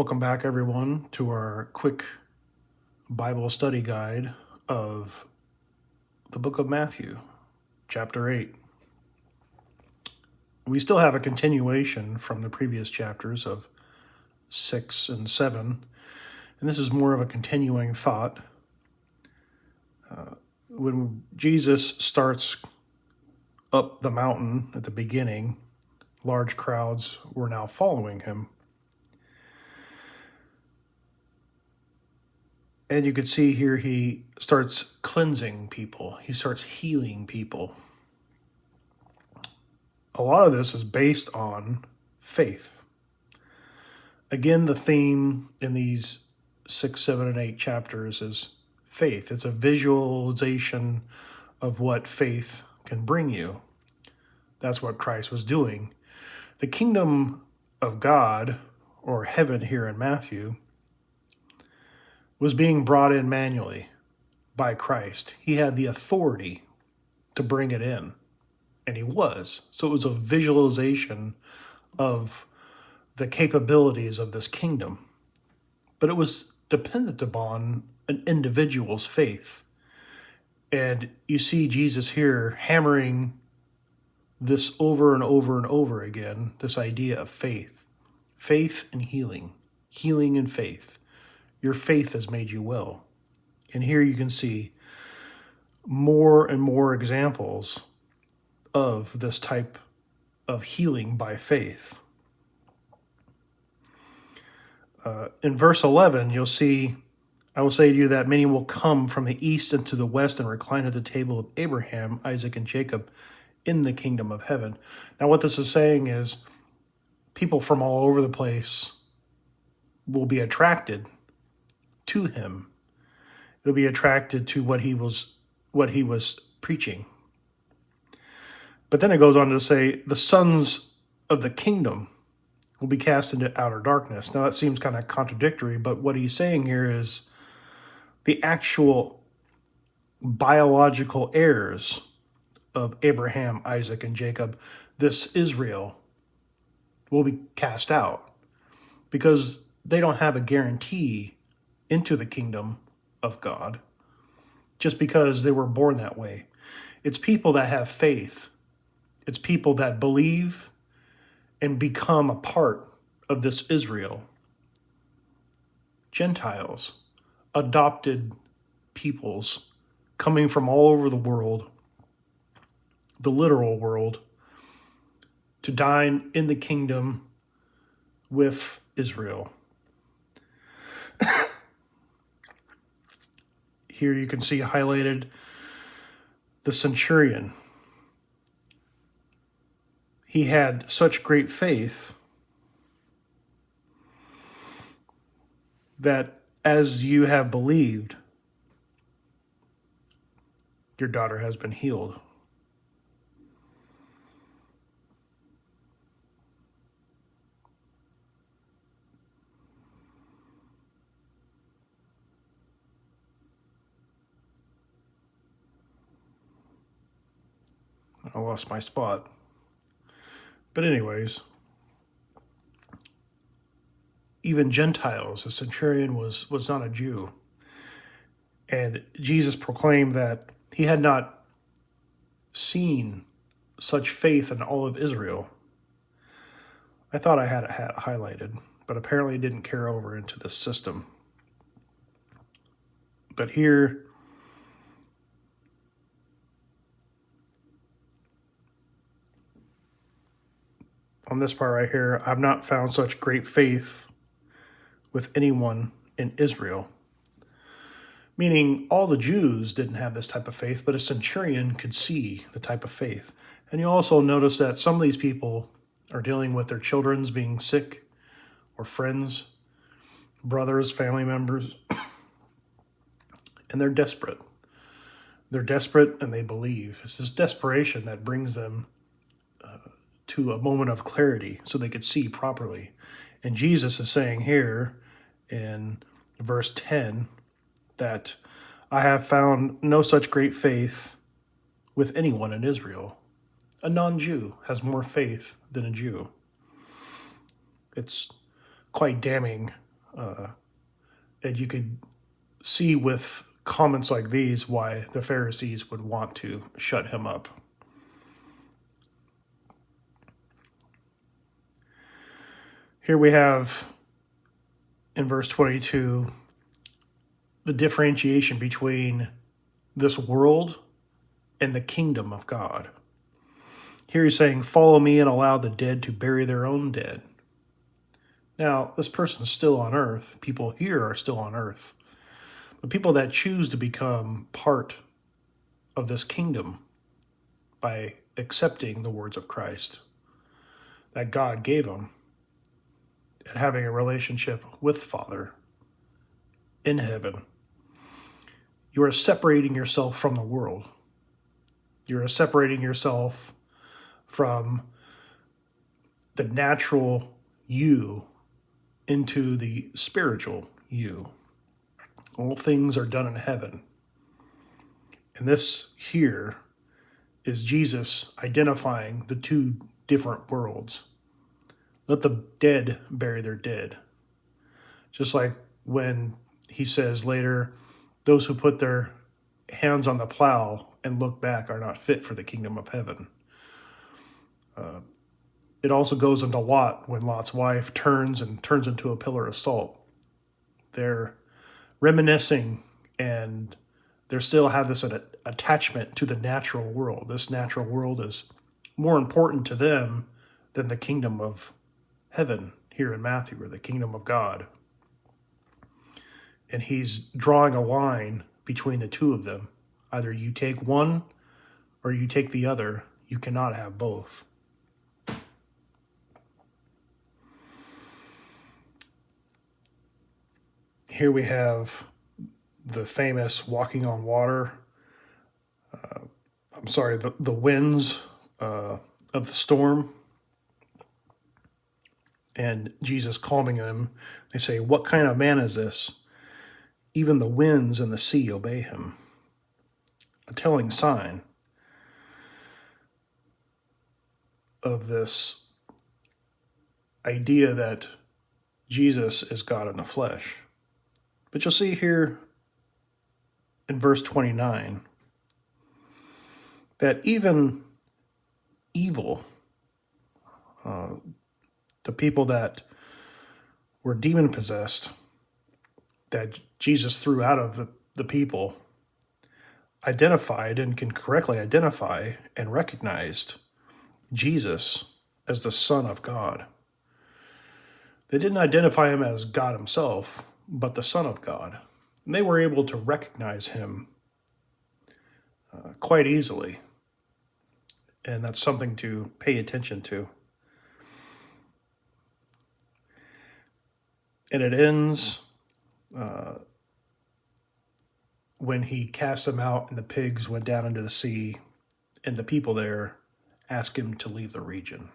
Welcome back, everyone, to our quick Bible study guide of the book of Matthew, chapter 8. We still have a continuation from the previous chapters of 6 and 7, and this is more of a continuing thought. When Jesus starts up the mountain at the beginning, large crowds were now following him. And you can see here he starts cleansing people. He starts healing people. A lot of this is based on faith. Again, the theme in these 6, 7, and 8 chapters is faith. It's a visualization of what faith can bring you. That's what Christ was doing. The kingdom of God, or heaven here in Matthew, was being brought in manually by Christ. He had the authority to bring it in, and he was. So it was a visualization of the capabilities of this kingdom. But it was dependent upon an individual's faith. And you see Jesus here hammering this over and over and over again, this idea of faith. Faith and healing. Healing and faith. Your faith has made you well. And here you can see more and more examples of this type of healing by faith. In verse 11, you'll see, I will say to you that many will come from the east and to the west and recline at the table of Abraham, Isaac, and Jacob in the kingdom of heaven. Now, what this is saying is people from all over the place will be attracted to him. They'll be attracted to what he was preaching. But then it goes on to say the sons of the kingdom will be cast into outer darkness. Now that seems kind of contradictory, but what he's saying here is the actual biological heirs of Abraham, Isaac, and Jacob, this Israel, will be cast out because they don't have a guarantee into the kingdom of God just because they were born that way. It's people that have faith. It's people that believe and become a part of this Israel. Gentiles, adopted peoples coming from all over the world, the literal world, to dine in the kingdom with Israel. Here you can see highlighted the centurion. He had such great faith that as you have believed, your daughter has been healed. I lost my spot. But anyways, even Gentiles, the centurion was not a Jew. And Jesus proclaimed that he had not seen such faith in all of Israel. I thought I had it highlighted, but apparently it didn't carry over into the system. But here, on this part right here, I've not found such great faith with anyone in Israel. Meaning all the Jews didn't have this type of faith, but a centurion could see the type of faith. And you also notice that some of these people are dealing with their children's being sick, or friends, brothers, family members, and they're desperate. They're desperate and they believe. It's this desperation that brings them to a moment of clarity so they could see properly. And Jesus is saying here in verse 10 that I have found no such great faith with anyone in Israel. A non-Jew has more faith than a Jew. It's quite damning And you could see with comments like these why the Pharisees would want to shut him up. Here we have in verse 22 the differentiation between this world and the kingdom of God. Here he's saying, follow me and allow the dead to bury their own dead. Now, this person's still on earth. People here are still on earth. The people that choose to become part of this kingdom by accepting the words of Christ that God gave them and having a relationship with Father in heaven, you are separating yourself from the world. You're separating yourself from the natural you into the spiritual you. All things are done in heaven. And this here is Jesus identifying the two different worlds. Let the dead bury their dead. Just like when he says later, those who put their hands on the plow and look back are not fit for the kingdom of heaven. It also goes into Lot when Lot's wife turns into a pillar of salt. They're reminiscing and they still have this attachment to the natural world. This natural world is more important to them than the kingdom of heaven here in Matthew, or the kingdom of God. And he's drawing a line between the two of them. Either you take one or you take the other. You cannot have both. Here we have the famous walking on water. The winds of the storm. And Jesus calming them. They say, what kind of man is this? Even the winds and the sea obey him. A telling sign of this idea that Jesus is God in the flesh. But you'll see here in verse 29 that even evil, the people that were demon-possessed, that Jesus threw out of the people, identified and can correctly identify and recognized Jesus as the Son of God. They didn't identify him as God himself, but the Son of God. And they were able to recognize him quite easily. And that's something to pay attention to. And it ends when he cast them out and the pigs went down into the sea, and the people there asked him to leave the region.